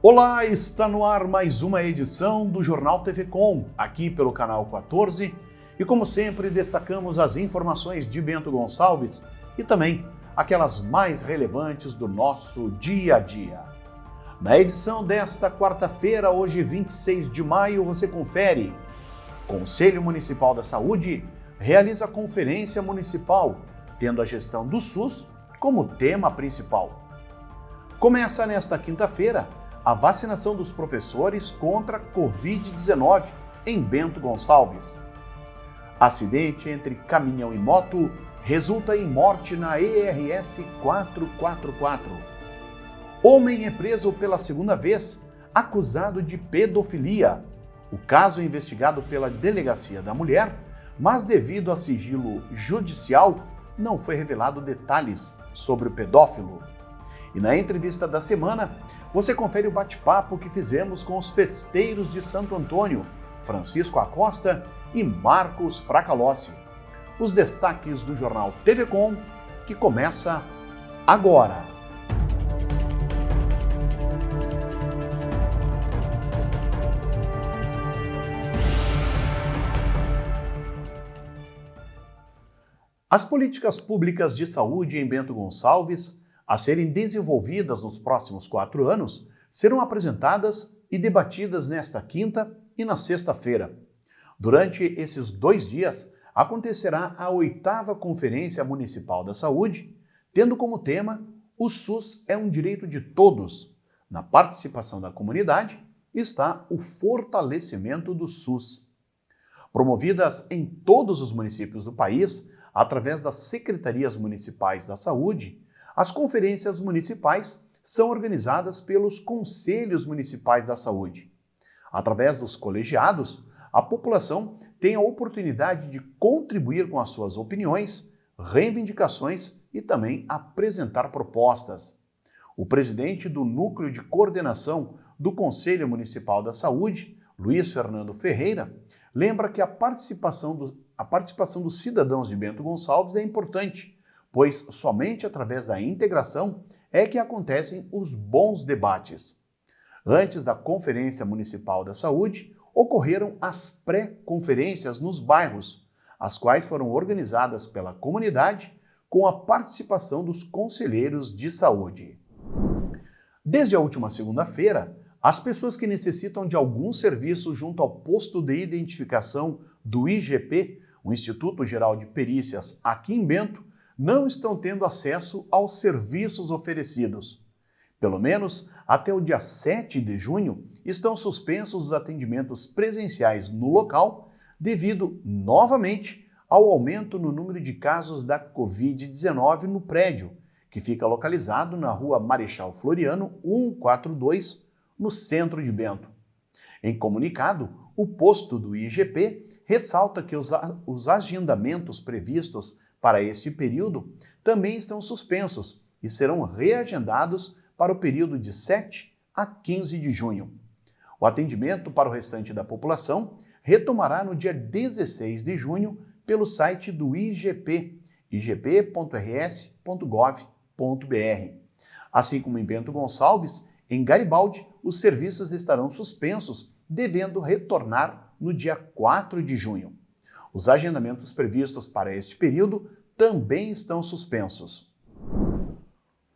Olá, está no ar mais uma edição do Jornal TV Com, aqui pelo canal 14, e como sempre destacamos as informações de Bento Gonçalves e também aquelas mais relevantes do nosso dia a dia. Na edição desta quarta-feira, hoje 26 de maio, você confere: Conselho Municipal da Saúde realiza conferência municipal, tendo a gestão do SUS como tema principal. Começa nesta quinta-feira a vacinação dos professores contra a Covid-19 em Bento Gonçalves. Acidente entre caminhão e moto resulta em morte na ERS 444. Homem é preso pela segunda vez, acusado de pedofilia. O caso é investigado pela Delegacia da Mulher, mas devido a sigilo judicial, não foi revelado detalhes sobre o pedófilo. E na entrevista da semana, você confere o bate-papo que fizemos com os festeiros de Santo Antônio, Francisco Acosta e Marcos Fracalossi. Os destaques do jornal TV Com, que começa agora. As políticas públicas de saúde em Bento Gonçalves, a serem desenvolvidas nos próximos 4 anos, serão apresentadas e debatidas nesta quinta e na sexta-feira. Durante esses 2 dias, acontecerá a 8ª Conferência Municipal da Saúde, tendo como tema "O SUS é um direito de todos". Na participação da comunidade está o fortalecimento do SUS. Promovidas em todos os municípios do país, através das Secretarias Municipais da Saúde, as conferências municipais são organizadas pelos Conselhos Municipais da Saúde. Através dos colegiados, a população tem a oportunidade de contribuir com as suas opiniões, reivindicações e também apresentar propostas. O presidente do Núcleo de Coordenação do Conselho Municipal da Saúde, Luiz Fernando Ferreira, lembra que a participação dos cidadãos de Bento Gonçalves é importante, pois somente através da integração é que acontecem os bons debates. Antes da Conferência Municipal da Saúde, ocorreram as pré-conferências nos bairros, as quais foram organizadas pela comunidade com a participação dos conselheiros de saúde. Desde a última segunda-feira, as pessoas que necessitam de algum serviço junto ao posto de identificação do IGP, o Instituto Geral de Perícias, aqui em Bento, não estão tendo acesso aos serviços oferecidos. Pelo menos até o dia 7 de junho, estão suspensos os atendimentos presenciais no local devido, novamente, ao aumento no número de casos da Covid-19 no prédio, que fica localizado na Rua Marechal Floriano 142, no centro de Bento. Em comunicado, o posto do IGP ressalta que os agendamentos previstos para este período também estão suspensos e serão reagendados para o período de 7 a 15 de junho. O atendimento para o restante da população retomará no dia 16 de junho pelo site do IGP, igp.rs.gov.br. Assim como em Bento Gonçalves, em Garibaldi, os serviços estarão suspensos, devendo retornar no dia 4 de junho. Os agendamentos previstos para este período também estão suspensos.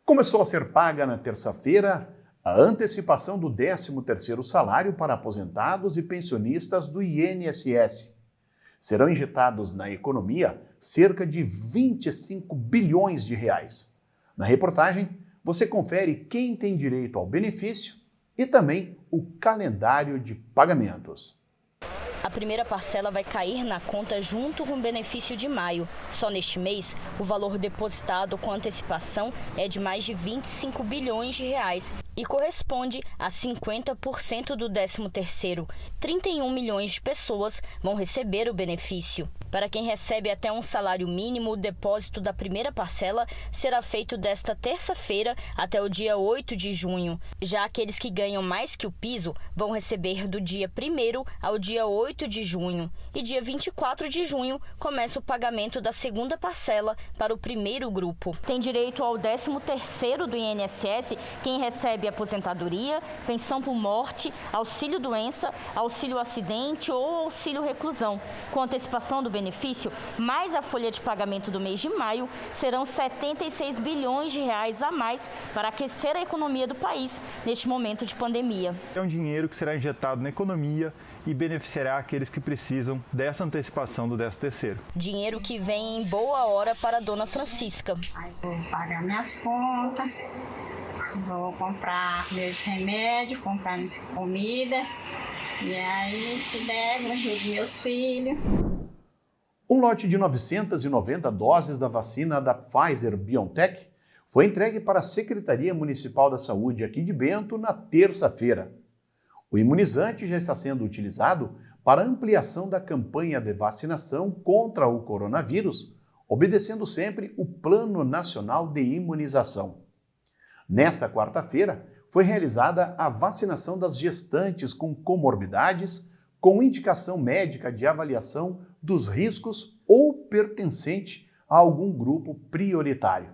Começou a ser paga na terça-feira a antecipação do 13º salário para aposentados e pensionistas do INSS. Serão injetados na economia cerca de 25 bilhões de reais. Na reportagem, você confere quem tem direito ao benefício e também o calendário de pagamentos. A primeira parcela vai cair na conta junto com o benefício de maio. Só neste mês, o valor depositado com antecipação é de mais de 25 bilhões de reais e corresponde a 50% do 13º. 31 milhões de pessoas vão receber o benefício. Para quem recebe até um salário mínimo, o depósito da primeira parcela será feito desta terça-feira até o dia 8 de junho. Já aqueles que ganham mais que o piso vão receber do dia 1º ao dia 8 de junho. E dia 24 de junho começa o pagamento da segunda parcela para o primeiro grupo. Tem direito ao 13º do INSS quem recebe aposentadoria, pensão por morte, auxílio-doença, auxílio-acidente ou auxílio-reclusão. Com antecipação do benefício, mais a folha de pagamento do mês de maio, serão 76 bilhões de reais a mais para aquecer a economia do país neste momento de pandemia. É um dinheiro que será injetado na economia e beneficiará aqueles que precisam dessa antecipação do 13º. Dinheiro que vem em boa hora para a dona Francisca. Vou pagar minhas contas, vou comprar meus remédios, comprar comida, e aí, se der, eu ajudo meus filhos. Um lote de 990 doses da vacina da Pfizer-BioNTech foi entregue para a Secretaria Municipal da Saúde aqui de Bento na terça-feira. O imunizante já está sendo utilizado para ampliação da campanha de vacinação contra o coronavírus, obedecendo sempre o Plano Nacional de Imunização. Nesta quarta-feira, foi realizada a vacinação das gestantes com comorbidades, com indicação médica de avaliação dos riscos ou pertencente a algum grupo prioritário.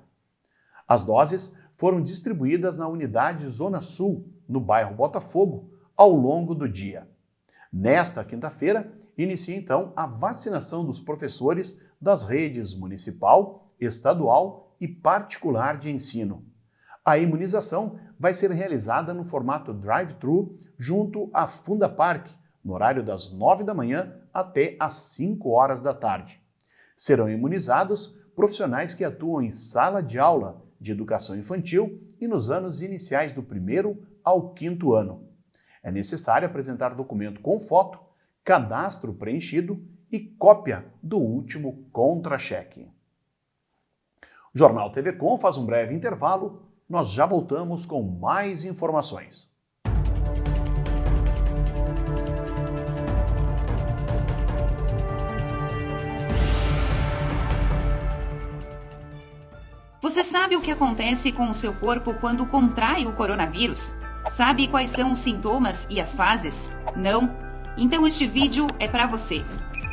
As doses foram distribuídas na unidade Zona Sul, no bairro Botafogo, ao longo do dia. Nesta quinta-feira, inicia então a vacinação dos professores das redes municipal, estadual e particular de ensino. A imunização vai ser realizada no formato drive-thru junto à Fundapark, no horário das 9 da manhã até às 5 horas da tarde. Serão imunizados profissionais que atuam em sala de aula de educação infantil e nos anos iniciais do 1º ao 5º ano. É necessário apresentar documento com foto, cadastro preenchido e cópia do último contra-cheque. O Jornal TV Com faz um breve intervalo. Nós já voltamos com mais informações. Você sabe o que acontece com o seu corpo quando contrai o coronavírus? Sabe quais são os sintomas e as fases? Não? Então este vídeo é para você.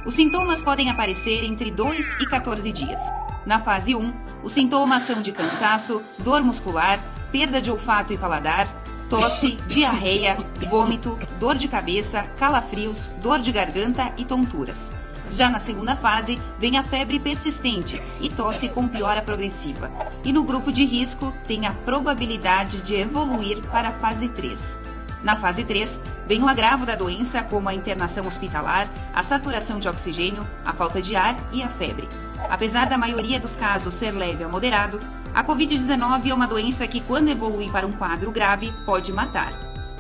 Os sintomas podem aparecer entre 2 e 14 dias. Na fase 1, os sintomas são de cansaço, dor muscular, perda de olfato e paladar, tosse, diarreia, vômito, dor de cabeça, calafrios, dor de garganta e tonturas. Já na segunda fase, vem a febre persistente e tosse com piora progressiva. E no grupo de risco, tem a probabilidade de evoluir para a fase 3. Na fase 3, vem o agravo da doença, como a internação hospitalar, a saturação de oxigênio, a falta de ar e a febre. Apesar da maioria dos casos ser leve a moderado, a Covid-19 é uma doença que, quando evolui para um quadro grave, pode matar.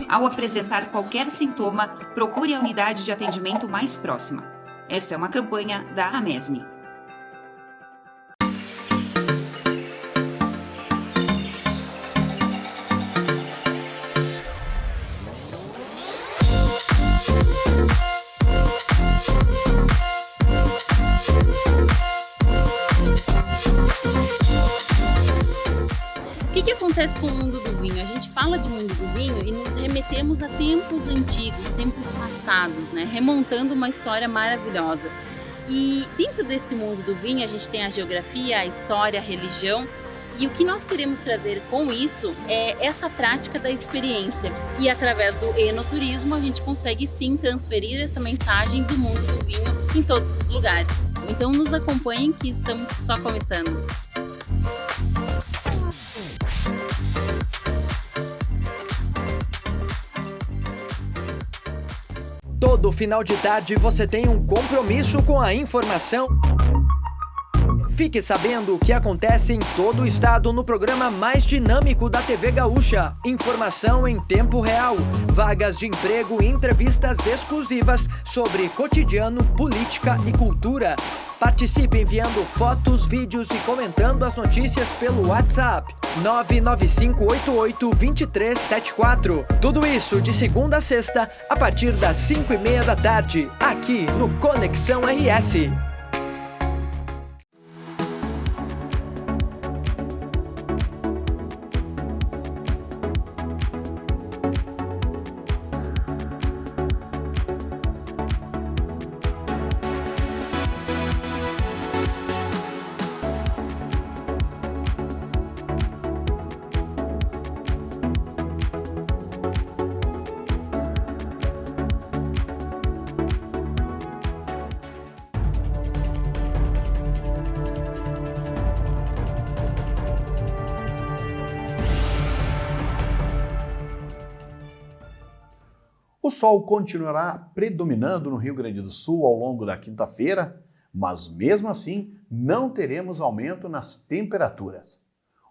Ao apresentar qualquer sintoma, procure a unidade de atendimento mais próxima. Esta é uma campanha da Amesni. O que acontece com o mundo do vinho? A gente fala de mundo do vinho e nos remetemos a tempos antigos, tempos passados, né? Remontando uma história maravilhosa. E dentro desse mundo do vinho a gente tem a geografia, a história, a religião. E o que nós queremos trazer com isso é essa prática da experiência. E através do enoturismo a gente consegue sim transferir essa mensagem do mundo do vinho em todos os lugares. Então nos acompanhem que estamos só começando. Todo final de tarde você tem um compromisso com a informação. Fique sabendo o que acontece em todo o estado no programa mais dinâmico da TV Gaúcha. Informação em tempo real, vagas de emprego e entrevistas exclusivas sobre cotidiano, política e cultura. Participe enviando fotos, vídeos e comentando as notícias pelo WhatsApp 995882374. Tudo isso de segunda a sexta, a partir das 5:30 da tarde, aqui no Conexão RS. sol continuará predominando no Rio Grande do Sul ao longo da quinta-feira, mas mesmo assim não teremos aumento nas temperaturas.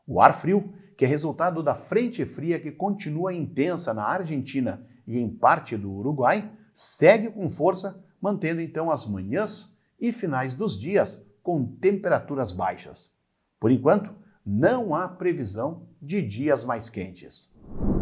O ar frio, que é resultado da frente fria que continua intensa na Argentina e em parte do Uruguai, segue com força, mantendo então as manhãs e finais dos dias com temperaturas baixas. Por enquanto, não há previsão de dias mais quentes.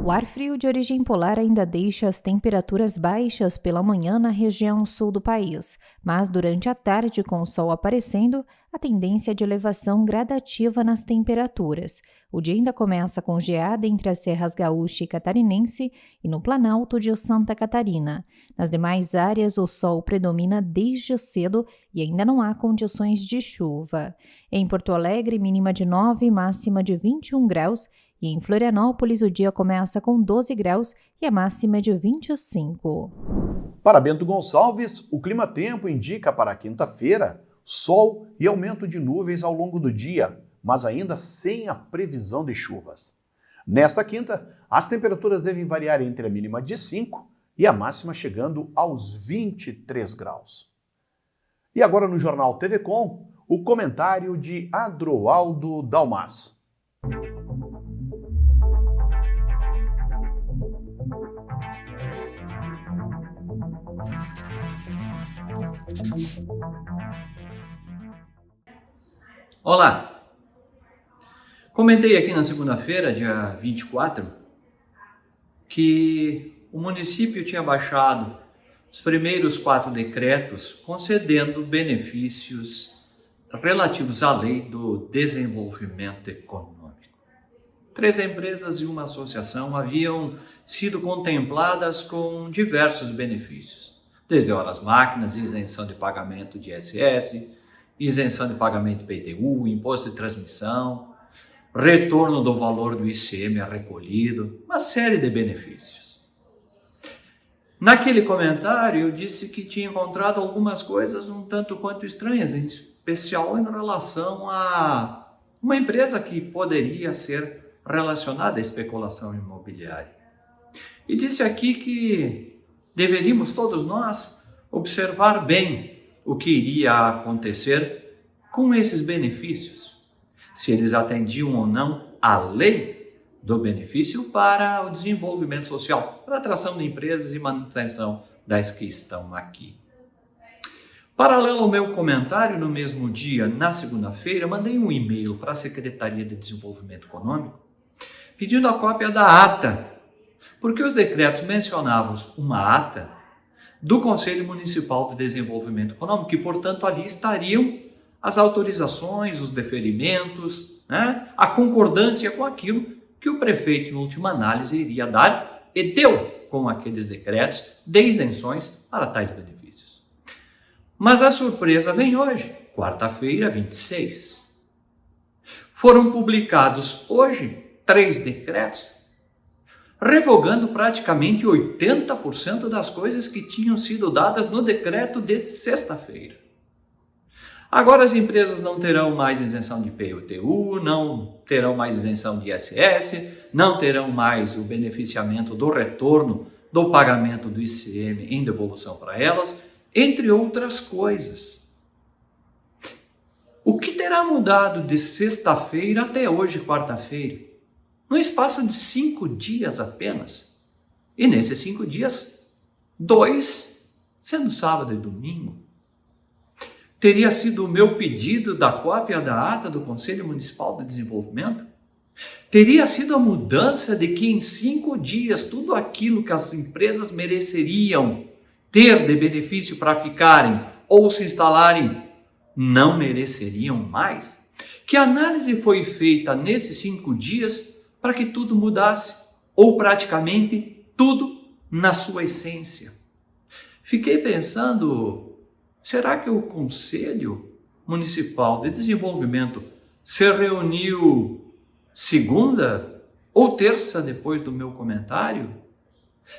O ar frio de origem polar ainda deixa as temperaturas baixas pela manhã na região sul do país, mas durante a tarde, com o sol aparecendo, a tendência é de elevação gradativa nas temperaturas. O dia ainda começa com geada entre as serras gaúcha e catarinense e no Planalto de Santa Catarina. Nas demais áreas, o sol predomina desde cedo e ainda não há condições de chuva. Em Porto Alegre, mínima de 9 e máxima de 21 graus, e em Florianópolis o dia começa com 12 graus e a máxima é de 25. Para Bento Gonçalves, o clima-tempo indica para a quinta-feira sol e aumento de nuvens ao longo do dia, mas ainda sem a previsão de chuvas. Nesta quinta, as temperaturas devem variar entre a mínima de 5 e a máxima chegando aos 23 graus. E agora no Jornal TV Com, o comentário de Adroaldo Dalmas. Olá! Comentei aqui na segunda-feira, dia 24, que o município tinha baixado os primeiros 4 decretos concedendo benefícios relativos à lei do desenvolvimento econômico. 3 empresas e uma associação haviam sido contempladas com diversos benefícios, desde horas máquinas, isenção de pagamento de ISS, isenção de pagamento de IPTU, imposto de transmissão, retorno do valor do ICM recolhido, uma série de benefícios. Naquele comentário eu disse que tinha encontrado algumas coisas um tanto quanto estranhas, em especial em relação a uma empresa que poderia ser relacionada à especulação imobiliária. E disse aqui que deveríamos todos nós observar bem o que iria acontecer com esses benefícios, se eles atendiam ou não à lei do benefício para o desenvolvimento social, para a atração de empresas e manutenção das que estão aqui. Paralelo ao meu comentário, no mesmo dia, na segunda-feira, mandei um e-mail para a Secretaria de Desenvolvimento Econômico pedindo a cópia da ata, porque os decretos mencionavam uma ata do Conselho Municipal de Desenvolvimento Econômico e, portanto, ali estariam as autorizações, os deferimentos, a concordância com aquilo que o prefeito, em última análise, iria dar e deu com aqueles decretos de isenções para tais benefícios. Mas a surpresa vem hoje, quarta-feira, 26. Foram publicados hoje 3 decretos, revogando praticamente 80% das coisas que tinham sido dadas no decreto de sexta-feira. Agora as empresas não terão mais isenção de IPTU, não terão mais isenção de ISS, não terão mais o beneficiamento do retorno do pagamento do ICM em devolução para elas, entre outras coisas. O que terá mudado de sexta-feira até hoje, quarta-feira? No espaço de 5 dias apenas. E nesses 5 dias, 2 sendo sábado e domingo. Teria sido o meu pedido da cópia da ata do Conselho Municipal de Desenvolvimento? Teria sido a mudança de que em 5 dias tudo aquilo que as empresas mereceriam ter de benefício para ficarem ou se instalarem não mereceriam mais? Que análise foi feita nesses 5 dias para que tudo mudasse, ou praticamente tudo na sua essência? Fiquei pensando, será que o Conselho Municipal de Desenvolvimento se reuniu segunda ou terça depois do meu comentário?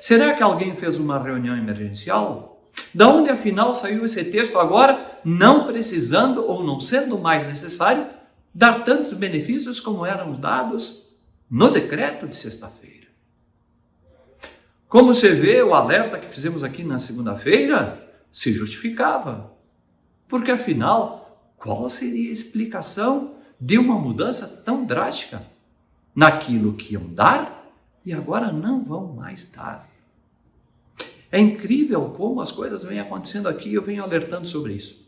Será que alguém fez uma reunião emergencial? Da onde afinal saiu esse texto agora, não precisando ou não sendo mais necessário dar tantos benefícios como eram dados no decreto de sexta-feira? Como você vê, o alerta que fizemos aqui na segunda-feira se justificava. Porque, afinal, qual seria a explicação de uma mudança tão drástica naquilo que iam dar e agora não vão mais dar? É incrível como as coisas vêm acontecendo aqui e eu venho alertando sobre isso.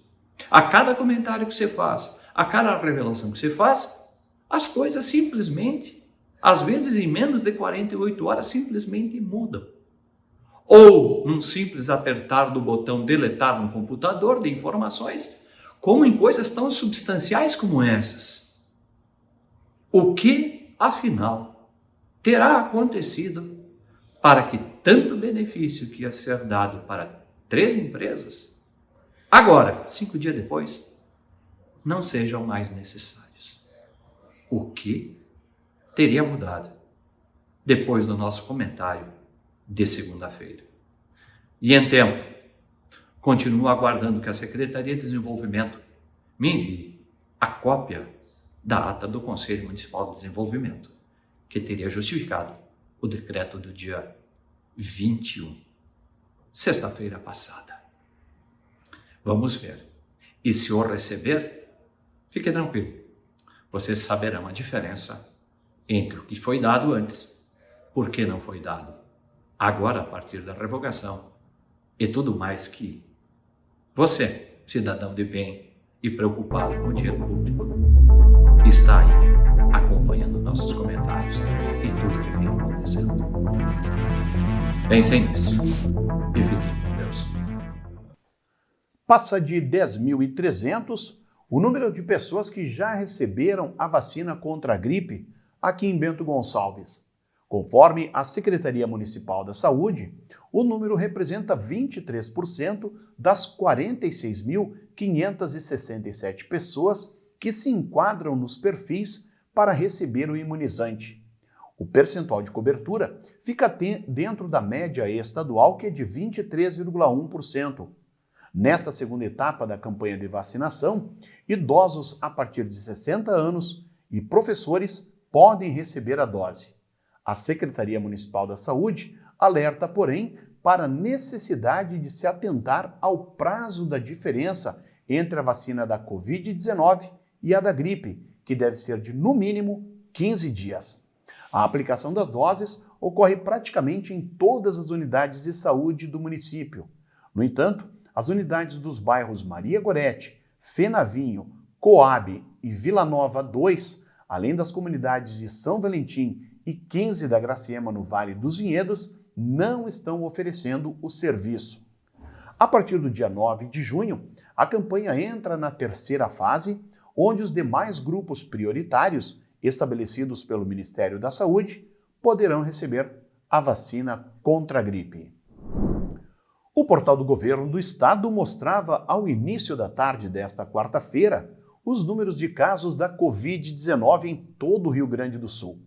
A cada comentário que você faz, a cada revelação que você faz, as coisas simplesmente, às vezes em menos de 48 horas, simplesmente mudam. Ou num simples apertar do botão deletar no computador de informações, como em coisas tão substanciais como essas. O que, afinal, terá acontecido para que tanto benefício que ia ser dado para 3 empresas, agora, 5 dias depois, não sejam mais necessários? O que teria mudado depois do nosso comentário de segunda-feira? E em tempo, continuo aguardando que a Secretaria de Desenvolvimento me envie a cópia da ata do Conselho Municipal de Desenvolvimento, que teria justificado o decreto do dia 21, sexta-feira passada. Vamos ver. E se o receber, fique tranquilo. Vocês saberão a diferença entre o que foi dado antes, por que não foi dado agora a partir da revogação e tudo mais que você, cidadão de bem e preocupado com o dinheiro público, está aí acompanhando nossos comentários e tudo que vem acontecendo. Pensem nisso e fiquem com Deus. Passa de 10.300 o número de pessoas que já receberam a vacina contra a gripe aqui em Bento Gonçalves. Conforme a Secretaria Municipal da Saúde, o número representa 23% das 46.567 pessoas que se enquadram nos perfis para receber o imunizante. O percentual de cobertura fica dentro da média estadual, que é de 23,1%. Nesta segunda etapa da campanha de vacinação, idosos a partir de 60 anos e professores podem receber a dose. A Secretaria Municipal da Saúde alerta, porém, para a necessidade de se atentar ao prazo da diferença entre a vacina da Covid-19 e a da gripe, que deve ser de, no mínimo, 15 dias. A aplicação das doses ocorre praticamente em todas as unidades de saúde do município. No entanto, as unidades dos bairros Maria Gorete, Fenavinho, Coab e Vila Nova 2, além das comunidades de São Valentim e 15 da Graciema no Vale dos Vinhedos, não estão oferecendo o serviço. A partir do dia 9 de junho, a campanha entra na terceira fase, onde os demais grupos prioritários estabelecidos pelo Ministério da Saúde poderão receber a vacina contra a gripe. O portal do Governo do Estado mostrava ao início da tarde desta quarta-feira os números de casos da Covid-19 em todo o Rio Grande do Sul.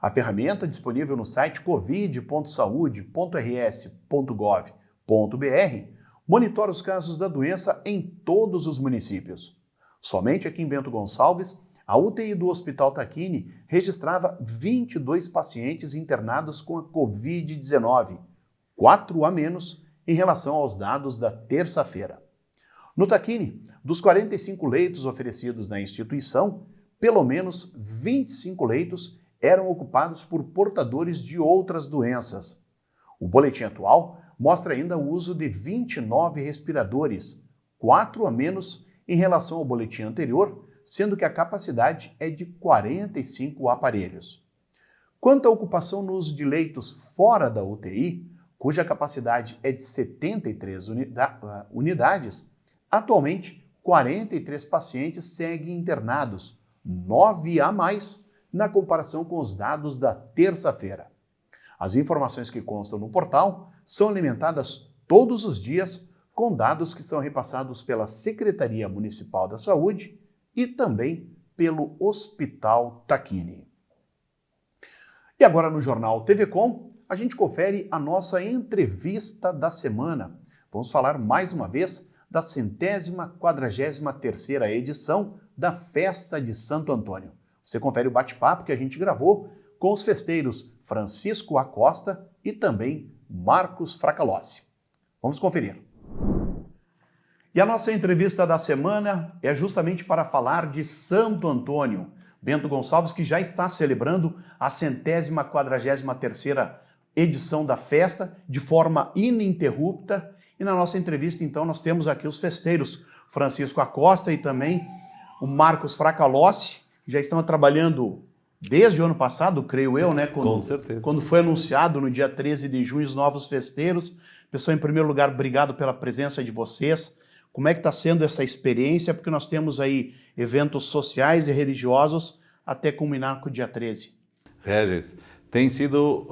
A ferramenta, disponível no site covid.saude.rs.gov.br, monitora os casos da doença em todos os municípios. Somente aqui em Bento Gonçalves, a UTI do Hospital Tacchini registrava 22 pacientes internados com a Covid-19, 4 a menos em relação aos dados da terça-feira. No Tacchini, dos 45 leitos oferecidos na instituição, pelo menos 25 leitos eram ocupados por portadores de outras doenças. O boletim atual mostra ainda o uso de 29 respiradores, 4 a menos em relação ao boletim anterior, sendo que a capacidade é de 45 aparelhos. Quanto à ocupação no uso de leitos fora da UTI, cuja capacidade é de 73 unidades, atualmente 43 pacientes seguem internados, 9 a mais na comparação com os dados da terça-feira. As informações que constam no portal são alimentadas todos os dias com dados que são repassados pela Secretaria Municipal da Saúde e também pelo Hospital Tacchini. E agora no Jornal TV Com, a gente confere a nossa entrevista da semana. Vamos falar mais uma vez da 143ª edição da Festa de Santo Antônio. Você confere o bate-papo que a gente gravou com os festeiros Francisco Acosta e também Marcos Fracalossi. Vamos conferir. E a nossa entrevista da semana é justamente para falar de Santo Antônio. Bento Gonçalves, que já está celebrando a 143ª edição da festa de forma ininterrupta. E na nossa entrevista, então, nós temos aqui os festeiros Francisco Acosta e também o Marcos Fracalossi, que já estão trabalhando desde o ano passado, creio eu, né? Com certeza. Quando foi anunciado no dia 13 de junho os novos festeiros. Pessoal, em primeiro lugar, obrigado pela presença de vocês. Como é que está sendo essa experiência? Porque nós temos aí eventos sociais e religiosos até culminar com o dia 13. Regis, tem sido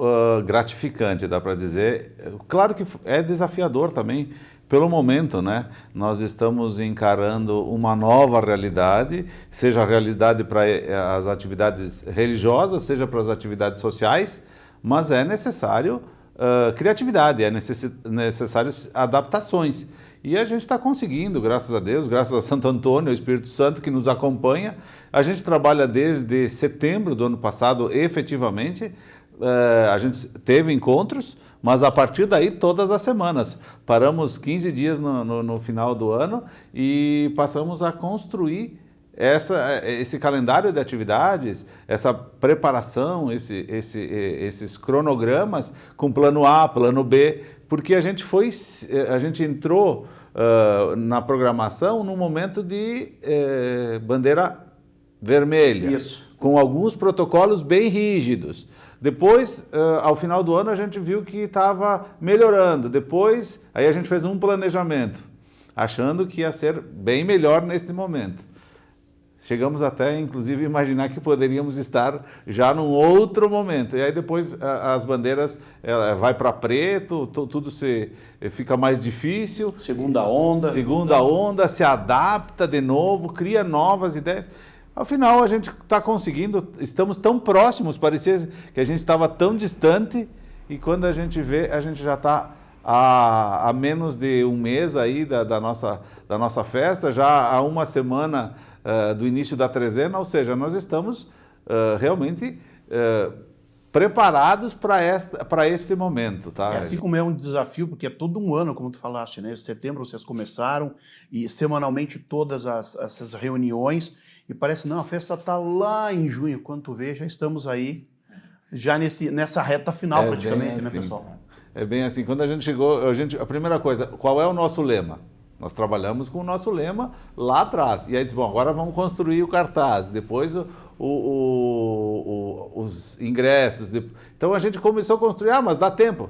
gratificante, dá para dizer. Claro que é desafiador também pelo momento, né? Nós estamos encarando uma nova realidade, seja a realidade para as atividades religiosas, seja para as atividades sociais, mas é necessário criatividade, é necessário adaptações. E a gente está conseguindo, graças a Deus, graças a Santo Antônio, ao Espírito Santo que nos acompanha. A gente trabalha desde setembro do ano passado, efetivamente. A gente teve encontros, mas a partir daí todas as semanas. Paramos 15 dias no final do ano e passamos a construir esse calendário de atividades, essa preparação, esses cronogramas com plano A, plano B, porque a gente entrou na programação num momento de bandeira vermelha. Isso. Com alguns protocolos bem rígidos. Depois, ao final do ano, a gente viu que estava melhorando. Depois, aí a gente fez um planejamento, achando que ia ser bem melhor neste momento. Chegamos até, inclusive, a imaginar que poderíamos estar já num outro momento. E aí depois as bandeiras vai para preto, tudo fica mais difícil. Segunda onda, se adapta de novo, cria novas ideias. Afinal, a gente está conseguindo, estamos tão próximos, parecia que a gente estava tão distante, e quando a gente vê, a gente já está há menos de um mês aí da nossa festa, já há uma semana do início da trezena, ou seja, nós estamos realmente preparados para este momento. Tá? Assim como é um desafio, porque é todo um ano, como tu falaste, né? Em setembro vocês começaram, e semanalmente todas essas reuniões, e parece, não, a festa está lá em junho, quando tu vê, já estamos aí, já nessa reta final praticamente, assim, né, pessoal? É bem assim, quando a gente chegou, a primeira coisa, qual é o nosso lema? Nós trabalhamos com o nosso lema lá atrás, e aí diz, bom, agora vamos construir o cartaz, depois os ingressos, então a gente começou a construir, mas dá tempo.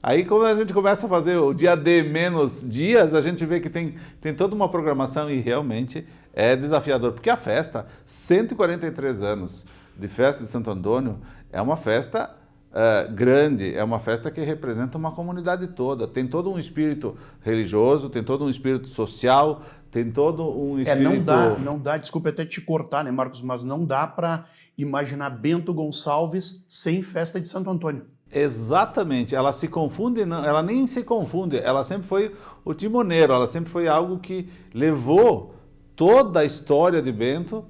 Aí, quando a gente começa a fazer o dia D menos dias, a gente vê que tem toda uma programação e realmente é desafiador. Porque a festa, 143 anos de festa de Santo Antônio, é uma festa grande, é uma festa que representa uma comunidade toda. Tem todo um espírito religioso, tem todo um espírito social, tem todo um espírito... Não dá, desculpa até te cortar, né, Marcos, mas não dá para imaginar Bento Gonçalves sem festa de Santo Antônio. Exatamente, ela se confunde, ela nem se confunde, ela sempre foi o timoneiro, ela sempre foi algo que levou toda a história de Bento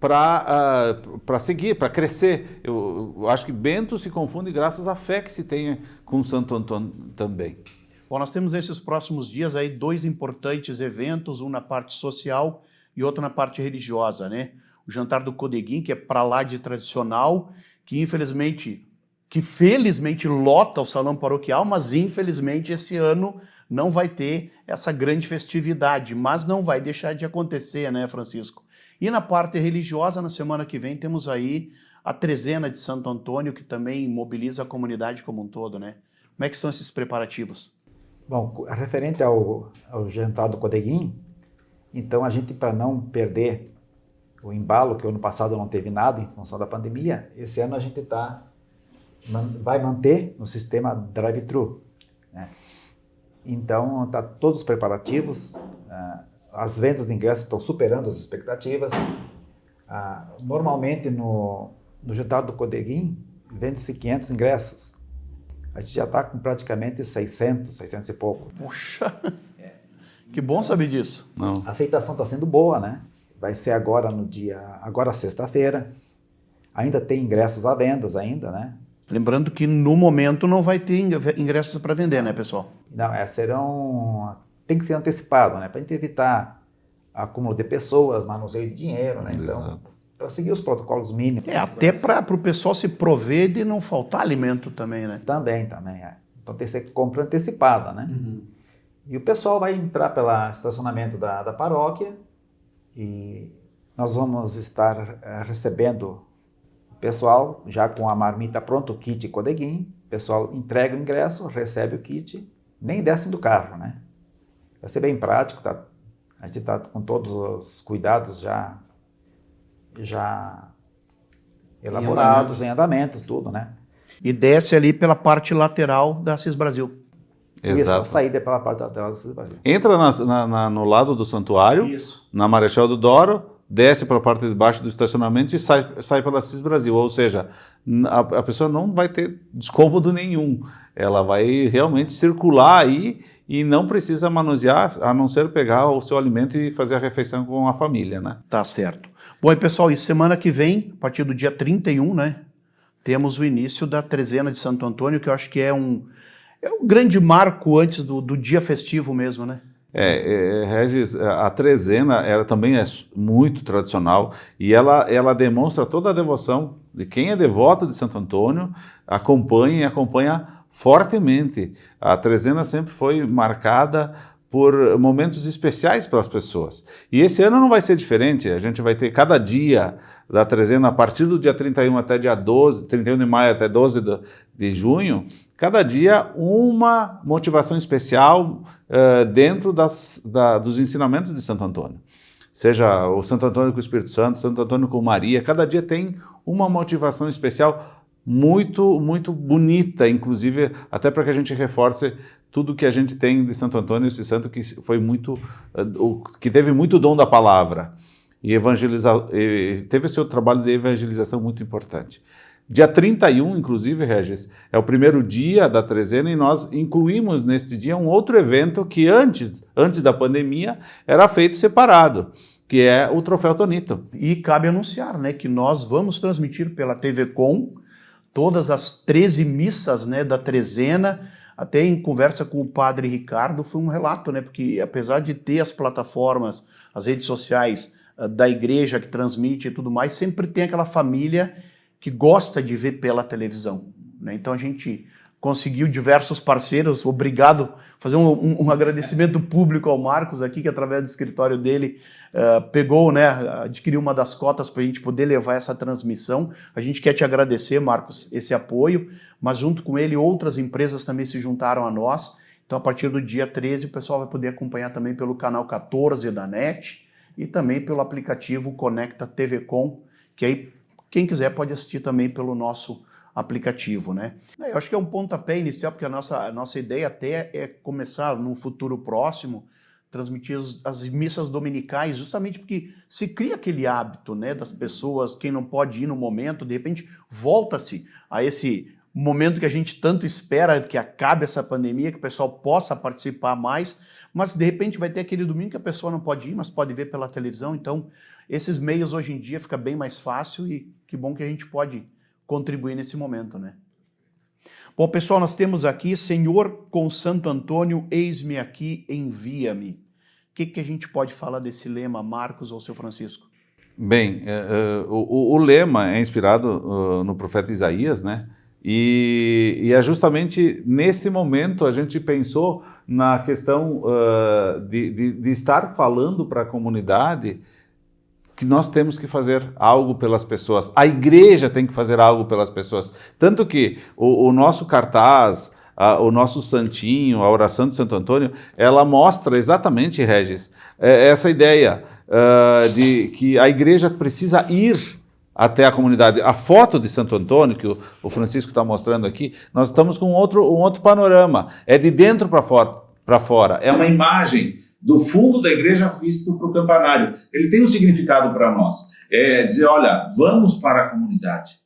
para seguir, para crescer. Eu acho que Bento se confunde graças à fé que se tem com Santo Antônio também. Bom, nós temos nesses próximos dias aí 2 importantes eventos, um na parte social e outro na parte religiosa, né? O Jantar do Codeguim, que é para lá de tradicional, que felizmente lota o salão paroquial, mas infelizmente esse ano não vai ter essa grande festividade, mas não vai deixar de acontecer, né, Francisco? E na parte religiosa, na semana que vem, temos aí a trezena de Santo Antônio, que também mobiliza a comunidade como um todo, né? Como é que estão esses preparativos? Bom, referente ao Jantar do Codeguim, então a gente, para não perder o embalo, que o ano passado não teve nada em função da pandemia, esse ano a gente vai manter no sistema drive-thru, né? Então, tá todos os preparativos, as vendas de ingressos estão superando as expectativas. Normalmente, no Jantar do Codeguim, vende-se 500 ingressos. A gente já está com praticamente 600 e pouco. Puxa, que bom saber disso. Não. A aceitação está sendo boa, né? Vai ser agora sexta-feira. Ainda tem ingressos à venda ainda, né? Lembrando que no momento não vai ter ingressos para vender, né, pessoal? Não, tem que ser antecipado, né, para a gente evitar acúmulo de pessoas, manuseio de dinheiro, né, então, para seguir os protocolos mínimos. Até para o pessoal se prover de não faltar alimento também, né? Também, Então tem que ser compra antecipada, né? E o pessoal vai entrar pelo estacionamento da paróquia e nós vamos estar recebendo o pessoal já com a marmita pronta, o kit Codeguin. O pessoal entrega o ingresso, recebe o kit, nem desce do carro, né? Vai ser bem prático, a gente está com todos os cuidados já elaborados, em andamento, tudo, né? E desce ali pela parte lateral da Assis Brasil. Exato. Isso, a saída é pela parte lateral da Assis Brasil. Entra no lado do santuário, na Marechal Deodoro, desce para a parte de baixo do estacionamento e sai pela Assis Brasil. Ou seja, a pessoa não vai ter descômodo nenhum. Ela vai realmente circular aí e não precisa manusear, a não ser pegar o seu alimento e fazer a refeição com a família, né? Tá certo. Bom, e pessoal, e semana que vem, a partir do dia 31, né, temos o início da Trezena de Santo Antônio, que eu acho que é um grande marco antes do dia festivo mesmo, né? Regis, a Trezena ela também é muito tradicional e ela demonstra toda a devoção de quem é devoto de Santo Antônio, acompanha fortemente. A Trezena sempre foi marcada por momentos especiais para as pessoas. E esse ano não vai ser diferente, a gente vai ter cada dia da Trezena, a partir do dia 31 até dia 12, 31 de maio até 12 de junho, cada dia uma motivação especial dentro dos ensinamentos de Santo Antônio. Seja o Santo Antônio com o Espírito Santo, Santo Antônio com Maria, cada dia tem uma motivação especial muito, muito bonita, inclusive até para que a gente reforce tudo que a gente tem de Santo Antônio, esse santo que foi que teve muito dom da palavra e teve seu trabalho de evangelização muito importante. Dia 31, inclusive, Regis, é o primeiro dia da Trezena e nós incluímos neste dia um outro evento que antes da pandemia era feito separado, que é o Troféu Tonito. E cabe anunciar, né, que nós vamos transmitir pela TV Com todas as 13 missas, né, da Trezena. Até em conversa com o padre Ricardo foi um relato, né, porque apesar de ter as plataformas, as redes sociais da igreja que transmite e tudo mais, sempre tem aquela família que gosta de ver pela televisão, né? Então a gente conseguiu diversos parceiros, obrigado, fazer um agradecimento público ao Marcos aqui, que através do escritório dele pegou, né, adquiriu uma das cotas para a gente poder levar essa transmissão. A gente quer te agradecer, Marcos, esse apoio, mas junto com ele outras empresas também se juntaram a nós. Então a partir do dia 13 o pessoal vai poder acompanhar também pelo canal 14 da NET e também pelo aplicativo Conecta TV Com, que aí quem quiser pode assistir também pelo nosso aplicativo, né? Eu acho que é um pontapé inicial, porque a nossa ideia até é começar, num futuro próximo, transmitir as missas dominicais, justamente porque se cria aquele hábito, né, das pessoas, quem não pode ir no momento, de repente volta-se a esse momento que a gente tanto espera que acabe essa pandemia, que o pessoal possa participar mais, mas de repente vai ter aquele domingo que a pessoa não pode ir, mas pode ver pela televisão. Então esses meios hoje em dia fica bem mais fácil e que bom que a gente pode contribuir nesse momento, né? Bom, pessoal, nós temos aqui, Senhor com Santo Antônio, eis-me aqui, envia-me. O que a gente pode falar desse lema, Marcos ou seu Francisco? Bem, o lema é inspirado no profeta Isaías, né? E é justamente nesse momento a gente pensou na questão de estar falando para a comunidade que nós temos que fazer algo pelas pessoas. A igreja tem que fazer algo pelas pessoas. Tanto que o nosso cartaz, o nosso santinho, a oração de Santo Antônio, ela mostra exatamente, Regis, essa ideia de que a igreja precisa ir até a comunidade. A foto de Santo Antônio, que o Francisco está mostrando aqui, nós estamos com um outro panorama. É de dentro para fora. É uma imagem do fundo da igreja visto para o campanário. Ele tem um significado para nós. É dizer, olha, vamos para a comunidade.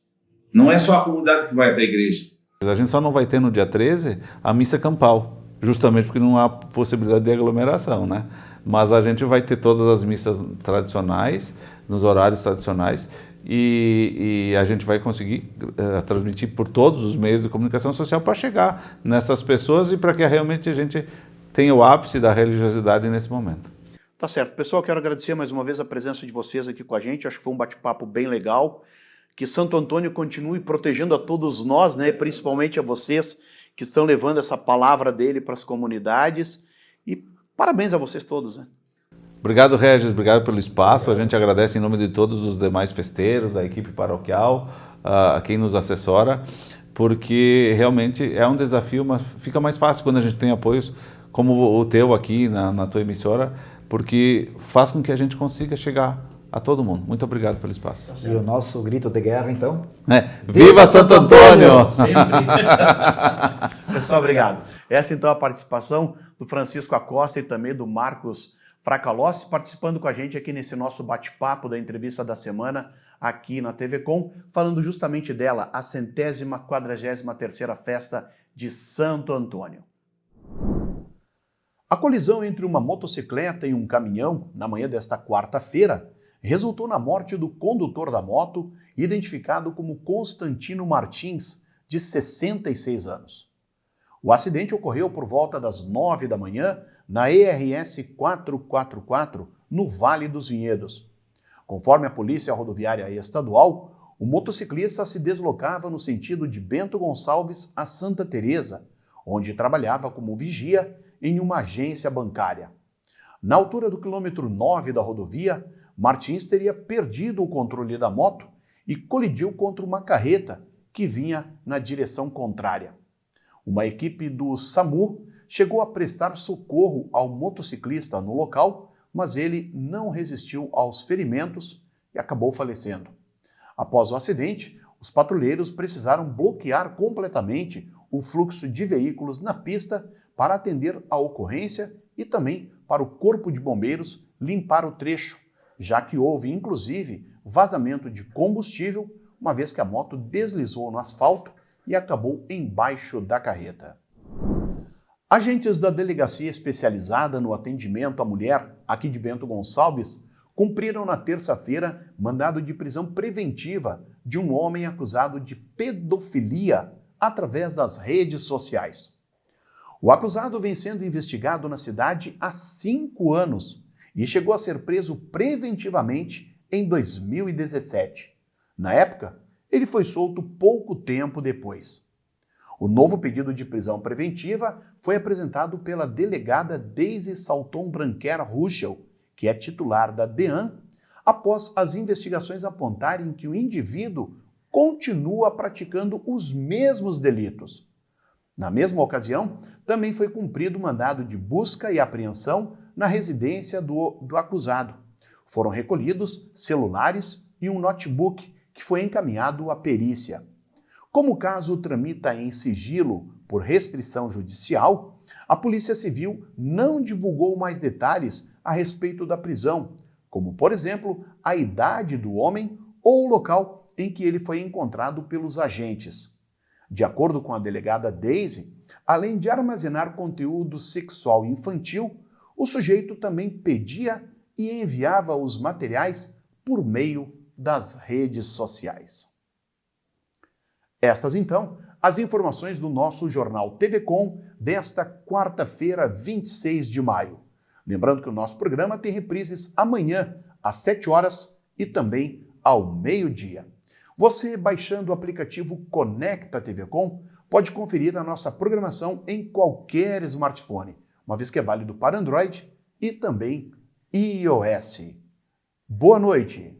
Não é só a comunidade que vai até a igreja. A gente só não vai ter no dia 13 a missa campal, justamente porque não há possibilidade de aglomeração, né? Mas a gente vai ter todas as missas tradicionais, nos horários tradicionais, e a gente vai conseguir transmitir por todos os meios de comunicação social para chegar nessas pessoas e para que realmente a gente tenha o ápice da religiosidade nesse momento. Tá certo. Pessoal, quero agradecer mais uma vez a presença de vocês aqui com a gente. Acho que foi um bate-papo bem legal. Que Santo Antônio continue protegendo a todos nós, né? Principalmente a vocês que estão levando essa palavra dele para as comunidades. E parabéns a vocês todos, né? Obrigado, Regis. Obrigado pelo espaço. A gente agradece em nome de todos os demais festeiros, da equipe paroquial, a quem nos assessora, porque realmente é um desafio, mas fica mais fácil quando a gente tem apoios como o teu aqui na tua emissora, porque faz com que a gente consiga chegar a todo mundo. Muito obrigado pelo espaço. E o nosso grito de guerra, então? Viva Santo Antônio! Sempre. Pessoal, obrigado. Essa então é a participação do Francisco Acosta e também do Marcos Fracalossi, participando com a gente aqui nesse nosso bate-papo da entrevista da semana aqui na TV Com, falando justamente dela, a 143ª Festa de Santo Antônio. A colisão entre uma motocicleta e um caminhão na manhã desta quarta-feira resultou na morte do condutor da moto, identificado como Constantino Martins, de 66 anos. O acidente ocorreu por volta das 9 da manhã na ERS 444, no Vale dos Vinhedos. Conforme a Polícia Rodoviária Estadual, o motociclista se deslocava no sentido de Bento Gonçalves a Santa Teresa, onde trabalhava como vigia em uma agência bancária. Na altura do quilômetro 9 da rodovia, Martins teria perdido o controle da moto e colidiu contra uma carreta que vinha na direção contrária. Uma equipe do SAMU chegou a prestar socorro ao motociclista no local, mas ele não resistiu aos ferimentos e acabou falecendo. Após o acidente, os patrulheiros precisaram bloquear completamente o fluxo de veículos na pista para atender a ocorrência e também para o Corpo de Bombeiros limpar o trecho, já que houve, inclusive, vazamento de combustível, uma vez que a moto deslizou no asfalto e acabou embaixo da carreta. Agentes da Delegacia Especializada no Atendimento à Mulher, aqui de Bento Gonçalves, cumpriram na terça-feira mandado de prisão preventiva de um homem acusado de pedofilia através das redes sociais. O acusado vem sendo investigado na cidade há 5 anos e chegou a ser preso preventivamente em 2017. Na época, ele foi solto pouco tempo depois. O novo pedido de prisão preventiva foi apresentado pela delegada Deise Salton Branquer Ruschel, que é titular da DEAN, após as investigações apontarem que o indivíduo continua praticando os mesmos delitos. Na mesma ocasião, também foi cumprido o mandado de busca e apreensão na residência do acusado. Foram recolhidos celulares e um notebook que foi encaminhado à perícia. Como o caso tramita em sigilo por restrição judicial, a Polícia Civil não divulgou mais detalhes a respeito da prisão, como, por exemplo, a idade do homem ou o local em que ele foi encontrado pelos agentes. De acordo com a delegada Deise, além de armazenar conteúdo sexual infantil, o sujeito também pedia e enviava os materiais por meio das redes sociais. Estas, então, as informações do nosso jornal TV Com desta quarta-feira, 26 de maio. Lembrando que o nosso programa tem reprises amanhã, às 7 horas e também ao meio-dia. Você, baixando o aplicativo Conecta TV Com, pode conferir a nossa programação em qualquer smartphone, uma vez que é válido para Android e também iOS. Boa noite!